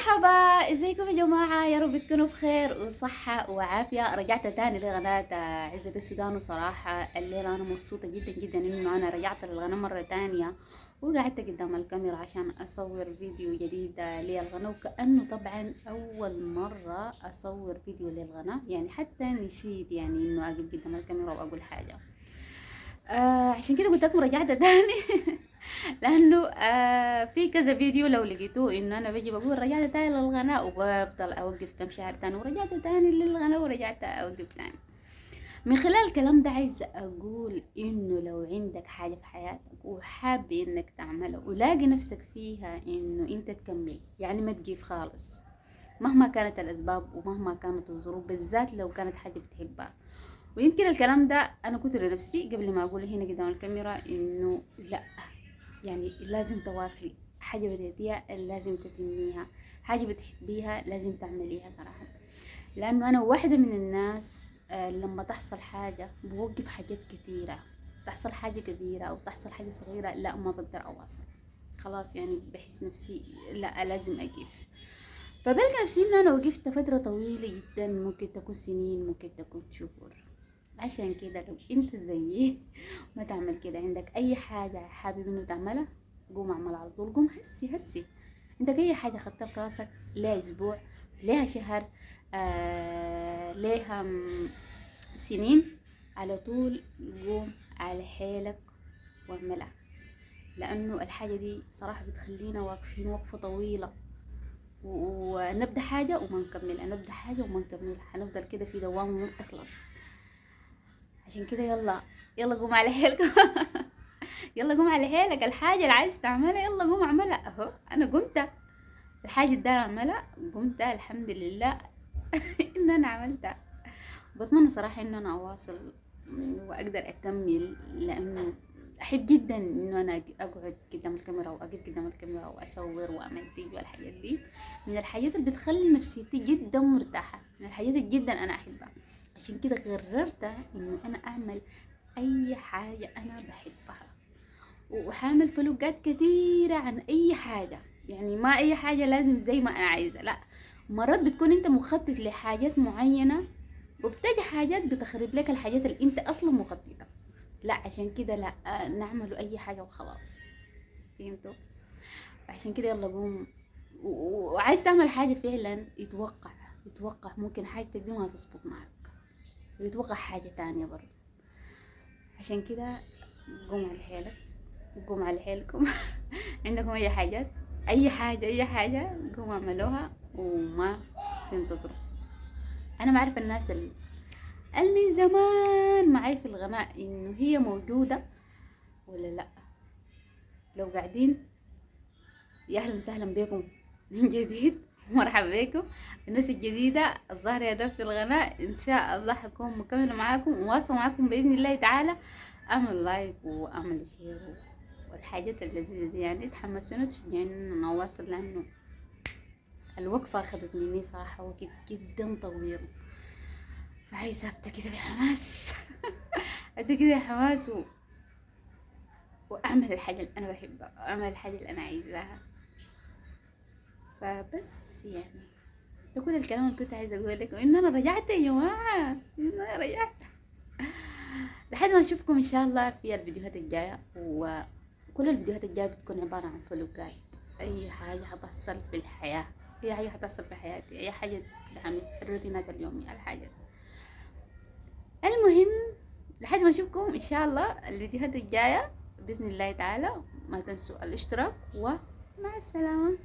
مرحبا، ازيكم يا جماعة؟ يا رب تكونوا بخير وصحة وعافية. رجعت تاني لقناة عزة السودان، وصراحة الليلة أنا مبسوطة جدا جدا إنه أنا رجعت للقناة مرة تانية، وقعدت قدام الكاميرا عشان أصور فيديو جديد للقناة، وكأنه طبعا أول مرة أصور فيديو للقناة، يعني حتى نسيت يعني إنه أقف قدام الكاميرا وأقول حاجة. عشان كده قلت لكم رجعت تاني لانه في كذا فيديو لو لقيتوه انه انا بجي بقول رجعت تاني للغناء، وبفضل اوقف كم شهر تاني ورجعت تاني للغناء ورجعت اوقف تاني. من خلال الكلام ده عايزة اقول انه لو عندك حاجة في حياتك وحاب انك تعملها ولاقي نفسك فيها انه انت تكمل، يعني ما تجيف خالص مهما كانت الاسباب ومهما كانت الظروف، بالذات لو كانت حاجة بتحبها. ويمكن الكلام ده انا قلت لنفسي قبل ما اقوله هنا قدام الكاميرا، انه لا، يعني لازم تواصلي حاجة بديتيها لازم تتميها، حاجة بتحبيها لازم تعمليها صراحة. لأنه أنا واحدة من الناس لما تحصل حاجة بوقف حاجات كتيرة، تحصل حاجة كبيرة أو تحصل حاجة صغيرة لا ما بقدر أواصل، خلاص يعني بحس نفسي لا لازم أقف. فبلقى نفسي إنه أنا وقفت فترة طويلة جدا، ممكن تكون سنين ممكن تكون شهور. عشان كده لو انت زيي ما تعمل كده، عندك اي حاجة حابب انه تعملها قوم اعملها على طول، قوم هسي. عندك اي حاجة خدتها في راسك لها اسبوع لها شهر لها سنين، على طول قوم على حيلك واعملها. لانه الحاجة دي صراحة بتخلينا واقفين وقفة طويلة، ونبدأ حاجة وما نكملها، نبدأ حاجة وما نكملها، هنفضل كده في دوامة ما بتخلص. عشان كده يلا قوم على حيلك يلا قوم على حيلك، الحاجة اللي عايز تعملها يلا قوم اعملها. اهو انا قمت الحاجة اللي داير اعملها، قمت الحمد لله ان انا عملتها. بتمنى صراحة انه انا اواصل واقدر اكمل، لانه احب جدا انه انا اقعد قدام الكاميرا واقف قدام الكاميرا واصور واعمل فيديو. الحاجات دي من الحاجات اللي بتخلي نفسيتي جدا مرتاحة، من الحاجات اللي جدا انا احبها. عشان كده قررت انه انا اعمل اي حاجة انا بحبها، وحامل فلوقات كتيرة عن اي حاجة. يعني ما اي حاجة لازم زي ما انا عايزة، لا، مرات بتكون انت مخطط لحاجات معينة وبتجي حاجات بتخرب لك الحاجات اللي انت اصلا مخططة. لا عشان كده لا، نعمل اي حاجة وخلاص. فهمتوا؟ عشان كده يلا قوم وعايز تعمل حاجة فعلا، يتوقع ممكن حاجة دي ما تظبط معك، ويتوقع حاجة تانية برضه. عشان كده قوم على حيلك وقوم على حيلكم عندكم اي حاجات، اي حاجة قوموا اعملوها وما تنتظروا. انا ما اعرف الناس اللي من زمان معي في الغناء انه هي موجودة ولا لا. لو قاعدين يا اهلا وسهلا بكم من جديد، مرحبا بكم. الناس الجديدة الظاهرة يا ده في الغناء ان شاء الله حكون مكملة معاكم وواصلة معاكم بإذن الله تعالى. اعمل لايك واعمل شير والحاجات اللذيذة دي، يعني تحمسوني تشجعوني انه انا اواصل، لانه الوقفة اخذت مني صراحة وقت جدا طويل، فعايزة ابدا كده بحماس ابدا كده بحماس واعمل الحاجة اللي انا بحبها واعمل الحاجة اللي انا عايزاها. فبس يعني ده كل الكلام اللي كنت عايزة اقوله لكم، ان انا رجعت يا جماعة، ان انا رجعت. لحد ما اشوفكم ان شاء الله في الفيديوهات الجاية، وكل الفيديوهات الجاية بتكون عبارة عن فلوقات، اي حاجة هتحصل في الحياة، اي حاجة هتحصل في حياتي، اي حاجة يعني الروتينات اليومية الحاجة. المهم لحد ما اشوفكم ان شاء الله الفيديوهات الجاية بإذن الله تعالى، ما تنسوا الاشتراك ومع السلامة.